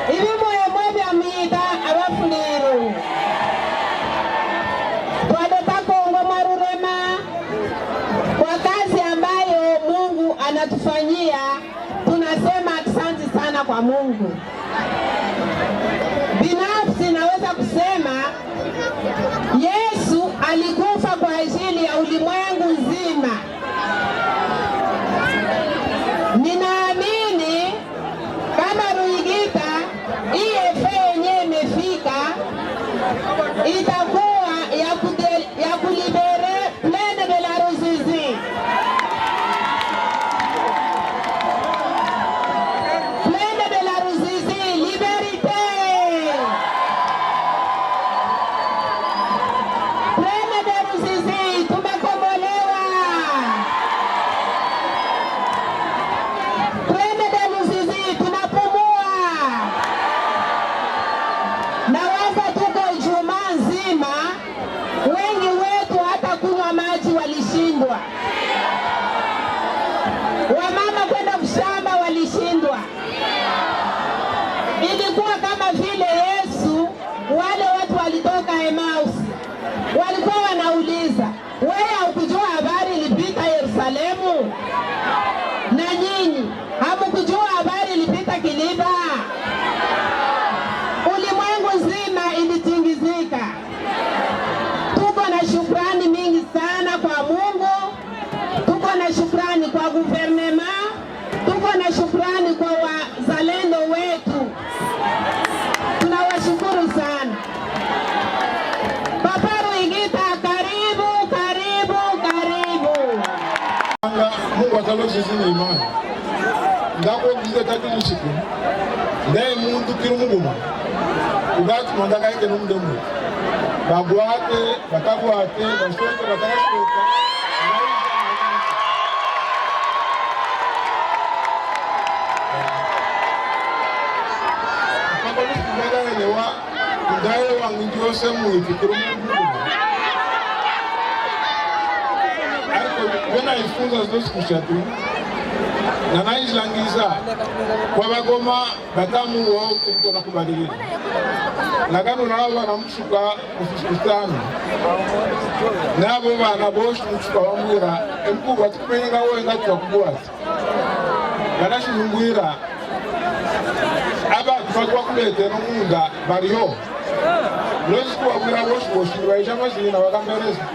Ibi moyo bya mwita abafuliru. Twadota Kongo Marurema kwa kazi ambayo Mungu anatufanyia, tunasema asante sana kwa Mungu. Binafsi naweza kusema Yesu alikufa kwa ajili ya ulimwengu nzima. Ninaamini kama Ruigita hii efe yenyewe imefika, itakuwa ya kulibere Plaine de la Ruzizi. Plaine de la Ruzizi, liberté. Plaine de Ruzizi, tumekombolewa. Plaine de Ruzizi, tunapumua. Na waza tuko Ijumaa nzima, wengi wetu hata kunywa maji walishindwa. Wamama kwenda kushamba walishindwa. Ilikuwa kama vile Yesu, wale watu walitoka Emmaus walikuwa wanauliza, wewe hukujua habari ilipita Yerusalemu? Na nyinyi hamkujua habari ilipita Kiliba? Ulimwengu nzima ilitingizika. Tuko na shukrani mingi sana kwa Mungu, tuko na shukrani kwa guvernema, tuko na shukrani kwa wazalendo wetu. Tunawashukuru sana. Papa Ruigita, karibu, karibu, karibu. Mungu atalozi zini imani. Ndako mzide tatili shiku. Ndai mundu kiru muguma. Ugatu mandaka ike numdemu. Baguate, bataguate, basote, batakashoka. Kapagoni kumbada elewa, kundaye wangingi yose muifikiru muguma. Wena ifunza zote kushatu na naislangiza kwa bagoma batamu wao kumtona kubadilika nagano nawa na mshuka kufisikutana nabo bana boshi mshuka wamwira emkuba tupenga wenga tukubwata banashi ngwira aba kufakwa kulete no munda bariho lozi kwa mwira boshi baisha mazina na wakambereza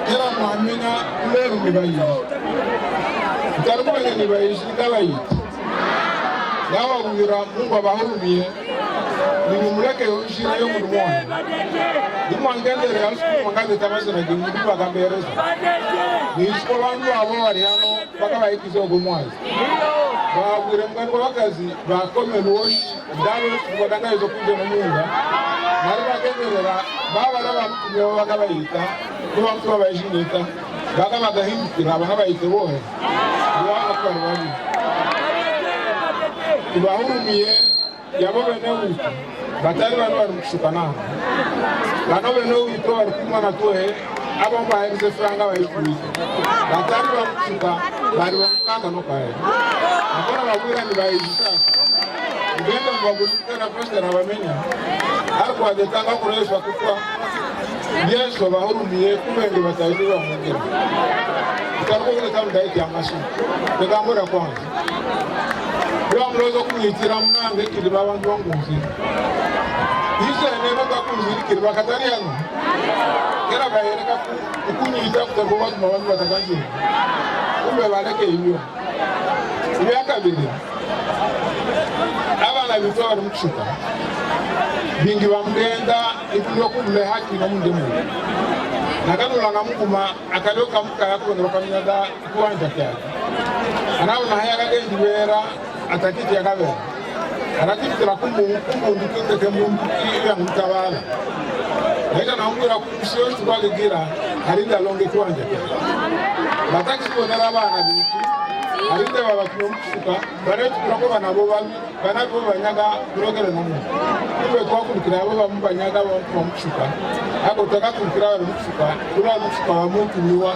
Kera muamina leru nibayi. Tarbuye nibayi shikabayi. Yawa kugira Mungu abahurumiye. Ni muleke yonshira yo mudumwa. Dumwangende real school mwangaze tamasana gimu bakambereza. Ni school wangu abo wali hano baka bayikizo ogumwazi. Bagwire mwangu wakazi bakome nuoshi ndalo kubadanga izo kunje no munda. Mari bakenderera baba n'abamutumye bakabayita kuba mtu abayijinita baka bagahindukira abahabayite bohe bwakwarwani tubahurumiye yabo bene wuto batari bari mushukana bano bene wuto bari kumwa na tohe abo bahenze franga bayikubiza batari bamushuka bari bamukanga no kae akora babwira ni bayijita ngenda mbagulika na pesa na bamenya ariko adetanga kuresha kukwa Yesu bahurumiye kubenge batayirwa mungere itarwo ile tamdaiti amashi tegambora kwanza bwa mrozo kumwitira mnange kidi babantu banguzi ise neno kakuziri kidi bakatari hano kera bayereka kukunyita kuterwa watu mabantu batakanzi kumbe baleke ibyo ibyakabiri abana bitwa bari mukushuka bingi bamgenda ikuyo kumle haki na mundemu nakanula ngamukuma akaloka mukaya ko bakamyada kuwanja kyake anawo na haya kagendi bera atakiti yakabera arakitira kumundukinde kemunduki ya mutabala Eka na mbura kusiyo tubagira harinda longe kwanja bataki kubonera abana bitu harinda babatuye mukusuka baretu kurako banabo banabo banyaga kurogere nomu ibe twakurikira abo bamubanyaga bamukusuka ako takakurikira abo mukusuka kula mukusuka bamutumiwa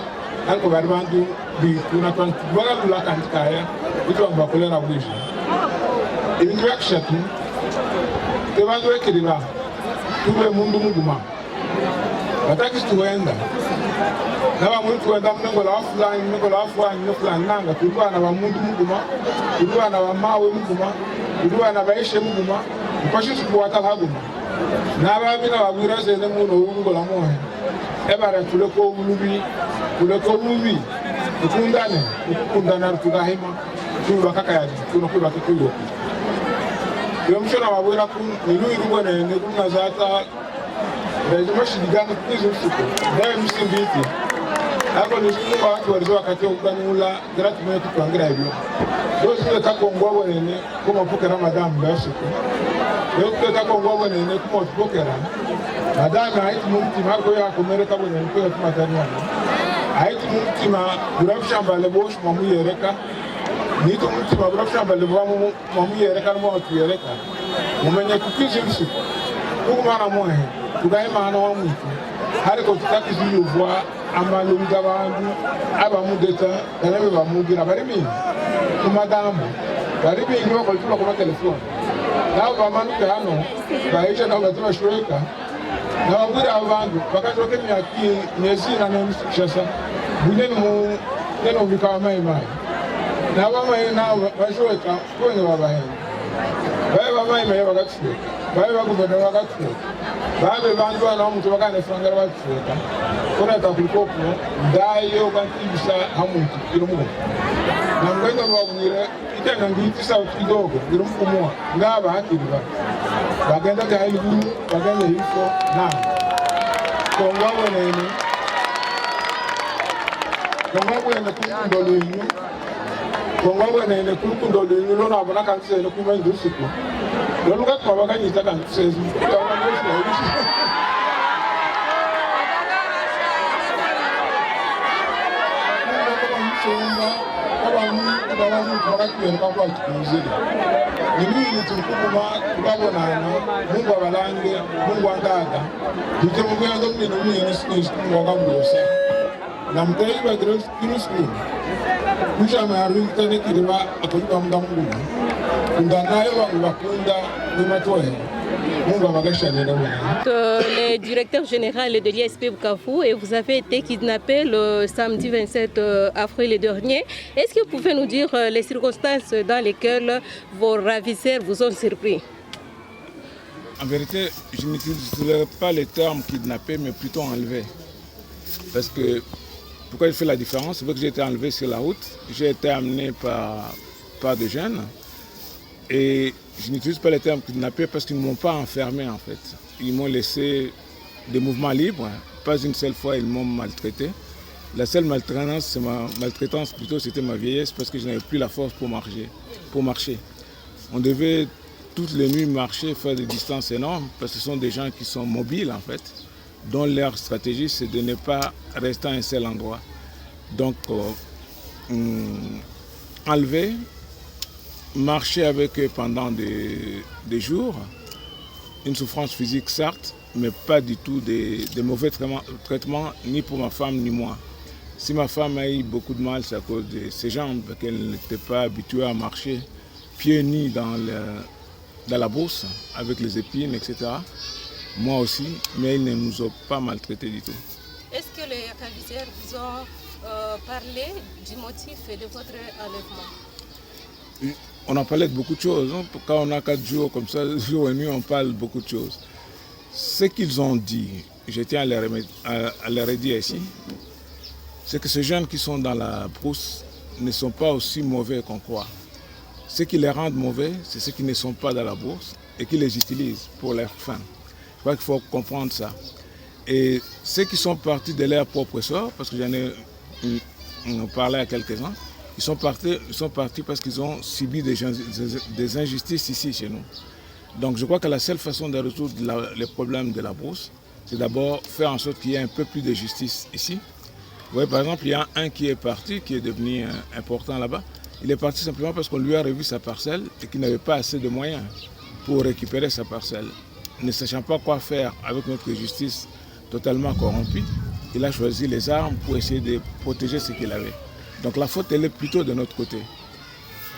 ariko bari bandu bitu na twantu bagalula kandikaya bitu bakolera bwije ibintu byakishatu tebandu bekirira tube mundu muguma bataki tuwenda naba muri tuwenda mnengola wafulani nanga tulwana ba mundu muguma tulwana ba mawe muguma tulwana ba eshe muguma mpashi tukuwata haguma nababina babwira zene muno wungola mohe ebara tuleko ulubi ukundana tugahima tubakaka yaji tunokubaka kuyoki yomshona babwira ku niluirubone nekunazata ndazimashigana kuzimsuko ndaye msimbiti ako nisuko watu walizo wakati okuganula gratumwe tukwangira ibyo dosile takongwa bonene kuma pokera madame basuko dosile takongwa bonene kuma pokera madame haiti mumtima ko yakomereka bonene ko yatumatania haiti mumtima burafshamba lebosh mamuyereka nito mumtima burafshamba lebomu mamuyereka no tuyereka mumenye kukizimsuko kumana mohe tugahimana wa muntu hariko tutakiziyuvwa amalunga abantu abamudeta barabe bamugira bari bingi kumagambo bari bingi bakolituma kuma telefoni nabo bamanuke hano bahisha nabo batubashweka nababwira abantu bakashoke myezina nemisishasa bunene mu neno bikawa mayimayi nabamayi nabo bashweka kwenye babahenda baye bamayimayi bagatufeka baye baguvana bagatufeka babe bantu bana omuntu bakanefangara batufeka kunata kulikopo ndayo bantibisa hamuntu irumu namgenda babwire itanga ngitisa kidogo irumumwa ngaba hakiriba bagenda gayibu bagenda hifo na kongwabonene kongwabonene kulukundolwenyu lonabona kansene kumenza usiku lolukatuma bakanyita kansezi nimini tulikubuma tukabonana mungu abalange mungu angaga tutemugenda munene munene sinisikumwakamulosa namutaiba kristu kushama yaruitane kiriba akoliba mungamunguma kundanayo bangu bakunda nimatohe. Le directeur général de l'ISP Bukavu et vous avez été kidnappé le samedi 27 avril dernier. Est-ce que vous pouvez nous dire les circonstances dans lesquelles vos ravisseurs vous ont surpris? En vérité, je n'utiliserai pas le terme kidnappé, mais plutôt enlevé. Parce que, pourquoi il fait la différence? C'est que j'ai été enlevé sur la route, j'ai été amené par des jeunes. Et je n'utilise pas le terme kidnappé parce qu'ils ne m'ont pas enfermé en fait. Ils m'ont laissé des mouvements libres. Pas une seule fois ils m'ont maltraité. La seule maltraitance plutôt c'était ma vieillesse parce que je n'avais plus la force pour marcher. On devait toutes les nuits marcher, faire des distances énormes parce que ce sont des gens qui sont mobiles en fait, dont leur stratégie c'est de ne pas rester à un seul endroit. Donc enlever, marcher avec eux pendant des jours, une souffrance physique certes, mais pas du tout des mauvais traitements ni pour ma femme ni moi. Si ma femme a eu beaucoup de mal, c'est à cause de ses jambes, qu'elle n'était pas habituée à marcher pieds nus dans la bourse avec les épines, etc. Moi aussi, mais ils ne nous ont pas maltraités du tout. Est-ce que les ravisseurs vous ont parlé du motif de votre enlèvement? On en parlait de beaucoup de choses. Hein. Quand on a 4 jours comme ça, jour et nuit, on parle beaucoup de choses. Ce qu'ils ont dit, je tiens à leur redire ici, c'est que ces jeunes qui sont dans la brousse ne sont pas aussi mauvais qu'on croit. Ce qui les rend mauvais, c'est ceux qui ne sont pas dans la brousse et qui les utilisent pour leur fin. Je crois qu'il faut comprendre ça. Et ceux qui sont partis de leur propre sort, parce que j'en ai parlé à quelques-uns, ils sont partis parce qu'ils ont subi des injustices ici chez nous. Donc je crois que la seule façon de résoudre les problèmes de la brousse, c'est d'abord faire en sorte qu'il y ait un peu plus de justice ici. Vous voyez, par exemple, il y a un qui est parti, qui est devenu important là-bas. Il est parti simplement parce qu'on lui a revu sa parcelle et qu'il n'avait pas assez de moyens pour récupérer sa parcelle. Ne sachant pas quoi faire avec notre justice totalement corrompue, il a choisi les armes pour essayer de protéger ce qu'il avait. Donc la faute, elle est plutôt de notre côté.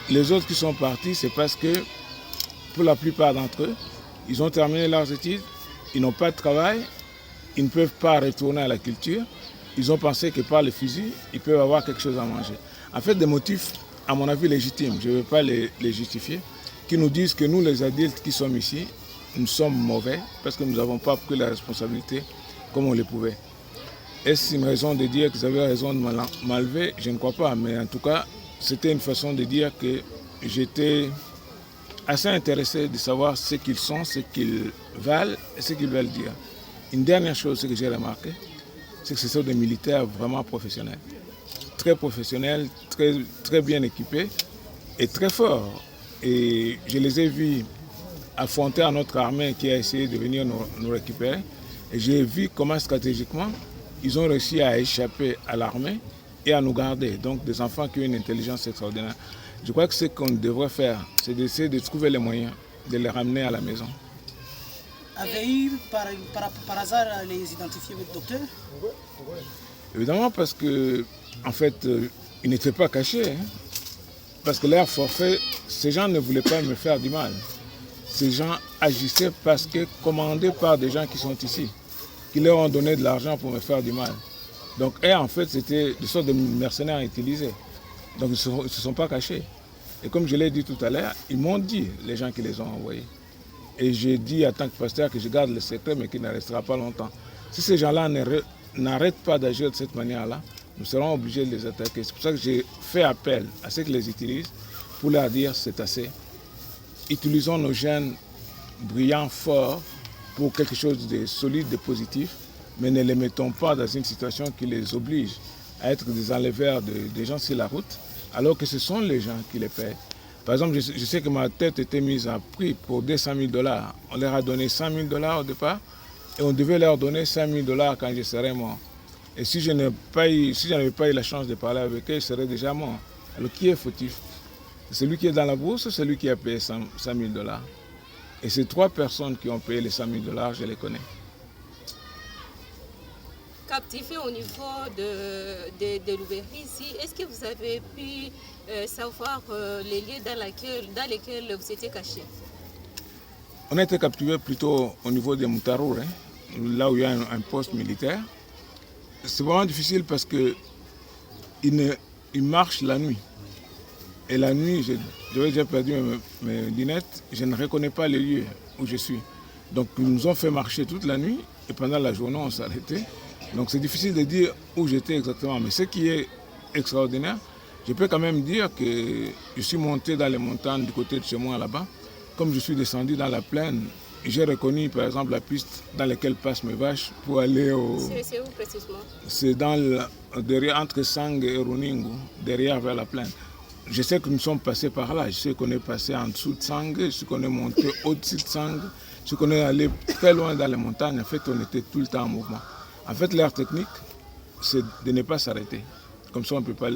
Les autres qui sont partis, c'est parce que, pour la plupart d'entre eux, ils ont terminé leurs études, ils n'ont pas de travail, ils ne peuvent pas retourner à la culture. Ils ont pensé que par le fusil, ils peuvent avoir quelque chose à manger. En fait, des motifs, à mon avis, légitimes, je ne vais pas les justifier, qui nous disent que nous, les adultes qui sommes ici, nous sommes mauvais parce que nous n'avons pas pris la responsabilité comme on le pouvait. Est-ce une raison de dire que vous avez raison de m'enlever? Je ne crois pas, mais en tout cas, c'était une façon de dire que j'étais assez intéressé de savoir ce qu'ils sont, ce qu'ils valent et ce qu'ils veulent dire. Une dernière chose que j'ai remarqué, c'est que ce sont des militaires vraiment professionnels, très bien équipés et très forts. Et je les ai vus affronter notre armée qui a essayé de venir nous récupérer. Et j'ai vu comment stratégiquement, ils ont réussi à échapper à l'armée et à nous garder. Donc des enfants qui ont une intelligence extraordinaire. Je crois que ce qu'on devrait faire, c'est d'essayer de trouver les moyens de les ramener à la maison. Avez-vous par hasard les identifier, votre docteur? Évidemment, parce que, en fait, ils n'étaient pas cachés. Hein. Parce que leur forfait, ces gens ne voulaient pas me faire du mal. Ces gens agissaient parce que commandés par des gens qui sont ici, qui leur ont donné de l'argent pour me faire du mal. Donc, eux, en fait, c'était des sortes de mercenaires utilisés. Donc, ils ne se sont pas cachés. Et comme je l'ai dit tout à l'heure, ils m'ont dit, les gens qui les ont envoyés. Et j'ai dit en tant que pasteur que je garde le secret, mais qu'il ne restera pas longtemps. Si ces gens-là n'arrêtent pas d'agir de cette manière-là, nous serons obligés de les attaquer. C'est pour ça que j'ai fait appel à ceux qui les utilisent pour leur dire c'est assez. Utilisons nos jeunes brillants, forts, pour quelque chose de solide, de positif, mais ne les mettons pas dans une situation qui les oblige à être des enleveurs des gens sur la route, alors que ce sont les gens qui les paient. Par exemple, je sais que ma tête était mise à prix pour 200 000 $. On leur a donné 100 000 $ au départ et on devait leur donner 5 000 $ quand je serais mort. Et si je n'avais pas eu la chance de parler avec eux, je serais déjà mort. Alors qui est fautif? Celui qui est dans la bourse ou celui qui a payé 100 000 $? Et ces trois personnes qui ont payé les 100 000 $, je les connais. Captivé au niveau de l'Oubéry ici, est-ce que vous avez pu savoir les lieux dans lesquels vous étiez caché? On a été capturés plutôt au niveau des Moutarour, hein, là où il y a un poste militaire. C'est vraiment difficile parce qu'ils marchent la nuit. Et la nuit, j'avais déjà perdu mes lunettes, je ne reconnais pas les lieux où je suis. Donc ils nous ont fait marcher toute la nuit et pendant la journée on s'arrêtait. Donc c'est difficile de dire où j'étais exactement. Mais ce qui est extraordinaire, je peux quand même dire que je suis monté dans les montagnes du côté de chez moi là-bas. Comme je suis descendu dans la plaine, j'ai reconnu par exemple la piste dans laquelle passent mes vaches pour aller au... C'est où précisément? C'est derrière, entre Sang et Runingu, derrière vers la plaine. Je sais que nous sommes passés par là, je sais qu'on est passé en dessous de Sang, je sais qu'on est monté au-dessus de Sang, je sais qu'on est allé très loin dans les montagnes. En fait, on était tout le temps en mouvement. En fait, leur technique, c'est de ne pas s'arrêter. Comme ça, on ne peut pas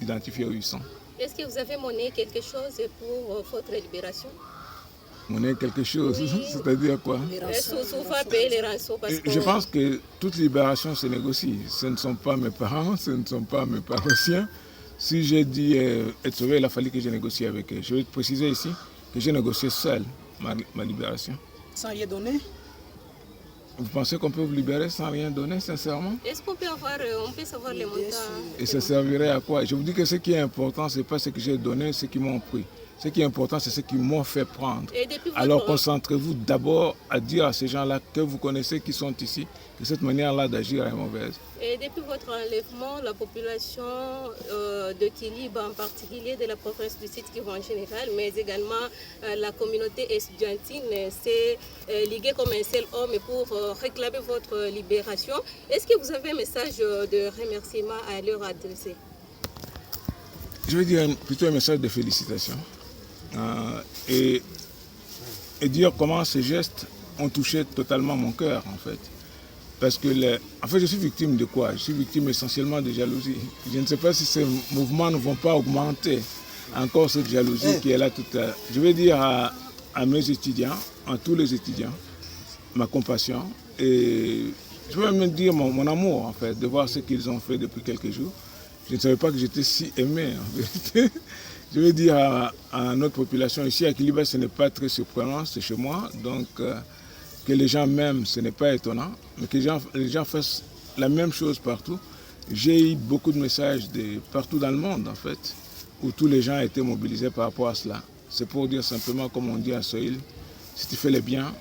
identifier où ils sont. Est-ce que vous avez monnaie quelque chose pour votre libération? Monnaie quelque chose, oui. C'est-à-dire quoi? Souvent payer les rançons parce que... Je pense que toute libération se négocie. Ce ne sont pas mes parents, ce ne sont pas mes paroissiens. Si j'ai dit être sauvé, il a fallu que je négocie avec eux. Je vais préciser ici que j'ai négocié seul ma libération. Sans rien donner? Vous pensez qu'on peut vous libérer sans rien donner, sincèrement? Est-ce qu'on peut savoir les montants? Et ça servirait à quoi? Je vous dis que ce qui est important, ce n'est pas ce que j'ai donné, ce qu'ils m'ont pris. Ce qui est important, c'est ce qu'ils m'ont fait prendre. Alors concentrez-vous d'abord à dire à ces gens-là que vous connaissez qui sont ici, que cette manière-là d'agir est mauvaise. Et depuis votre enlèvement, la population de Kilib, en particulier de la province du Sud Kivu en général, mais également la communauté estudiantine s'est liguée comme un seul homme pour réclamer votre libération. Est-ce que vous avez un message de remerciement à leur adresser? Je veux dire plutôt un message de félicitations. Et dire comment ces gestes ont touché totalement mon cœur, en fait. Parce que, en fait, je suis victime de quoi? Je suis victime essentiellement de jalousie. Je ne sais pas si ces mouvements ne vont pas augmenter encore cette jalousie qui est là toute. Je vais dire à mes étudiants, à tous les étudiants, ma compassion et je peux même dire mon amour, en fait, de voir ce qu'ils ont fait depuis quelques jours. Je ne savais pas que j'étais si aimé, en vérité. Je veux dire à notre population ici, à Kiliba, ce n'est pas très surprenant, c'est chez moi. Donc, que les gens m'aiment, ce n'est pas étonnant. Mais que les gens fassent la même chose partout. J'ai eu beaucoup de messages partout dans le monde, en fait, où tous les gens étaient mobilisés par rapport à cela. C'est pour dire simplement, comme on dit à Soïl, si tu fais les biens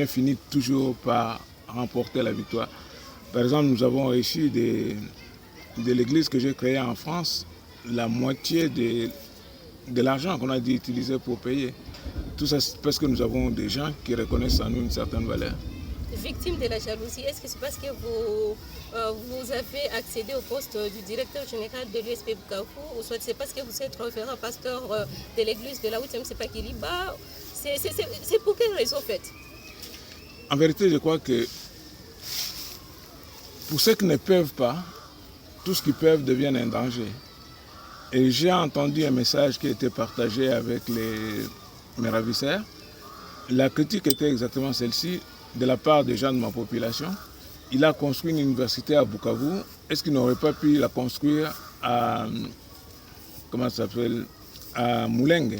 finissent toujours par remporter la victoire. Par exemple, nous avons réussi de l'église que j'ai créée en France, la moitié de l'argent qu'on a dû utiliser pour payer. Tout ça, c'est parce que nous avons des gens qui reconnaissent en nous une certaine valeur. Victime de la jalousie, est-ce que c'est parce que vous avez accédé au poste du directeur général de l'USP Bukavu, ou soit c'est parce que vous êtes référent pasteur de l'église de la 8e CEPAC Kiliba? C'est pour quelle raison, en fait? En vérité, je crois que pour ceux qui ne peuvent pas, tout ce qu'ils peuvent devient un danger. Et j'ai entendu un message qui a été partagé avec mes ravisseurs. La critique était exactement celle-ci, de la part des gens de ma population. Il a construit une université à Bukavu. Est-ce qu'il n'aurait pas pu la construire à Mulenge?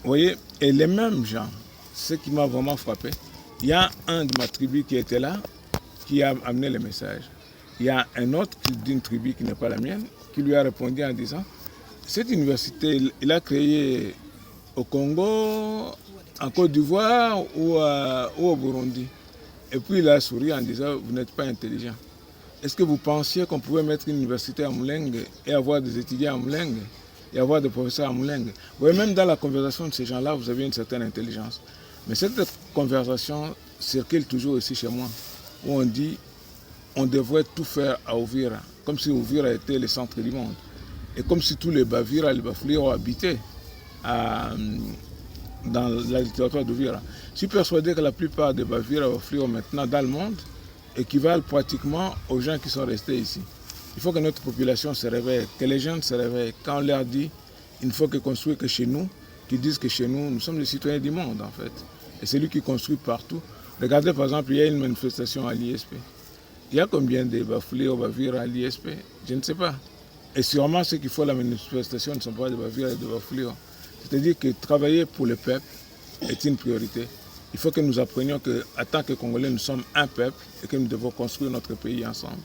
Vous voyez, et les mêmes gens, ce qui m'a vraiment frappé, il y a un de ma tribu qui était là, qui a amené le message. Il y a un autre d'une tribu qui n'est pas la mienne, qui lui a répondu en disant, cette université, il a créé au Congo, en Côte d'Ivoire ou au Burundi. Et puis il a souri en disant, vous n'êtes pas intelligent. Est-ce que vous pensiez qu'on pouvait mettre une université à Mulenge et avoir des étudiants à Mulenge et avoir des professeurs à Mulenge? Vous voyez, même dans la conversation de ces gens-là, vous avez une certaine intelligence. Mais cette conversation circule toujours ici chez moi, où on dit on devrait tout faire à Uvira, comme si Uvira était le centre du monde. Et comme si tous les Bavira, les Bafouliros habitaient dans la littérature d'Uvira. Je suis persuadé que la plupart des Bavira et Bafouliros maintenant dans le monde équivalent pratiquement aux gens qui sont restés ici. Il faut que notre population se réveille, que les jeunes se réveillent. Quand on leur dit il ne faut que construire que chez nous, qu'ils disent que chez nous, nous sommes les citoyens du monde en fait. Et c'est lui qui construit partout. Regardez par exemple, il y a une manifestation à l'ISP. Il y a combien de Bafouliros, Bavira à l'ISP? Je ne sais pas. Et sûrement ceux qui font la manifestation ne sont pas des Bavira et des Bafouliros. C'est-à-dire que travailler pour le peuple est une priorité. Il faut que nous apprenions qu'en tant que Congolais, nous sommes un peuple et que nous devons construire notre pays ensemble.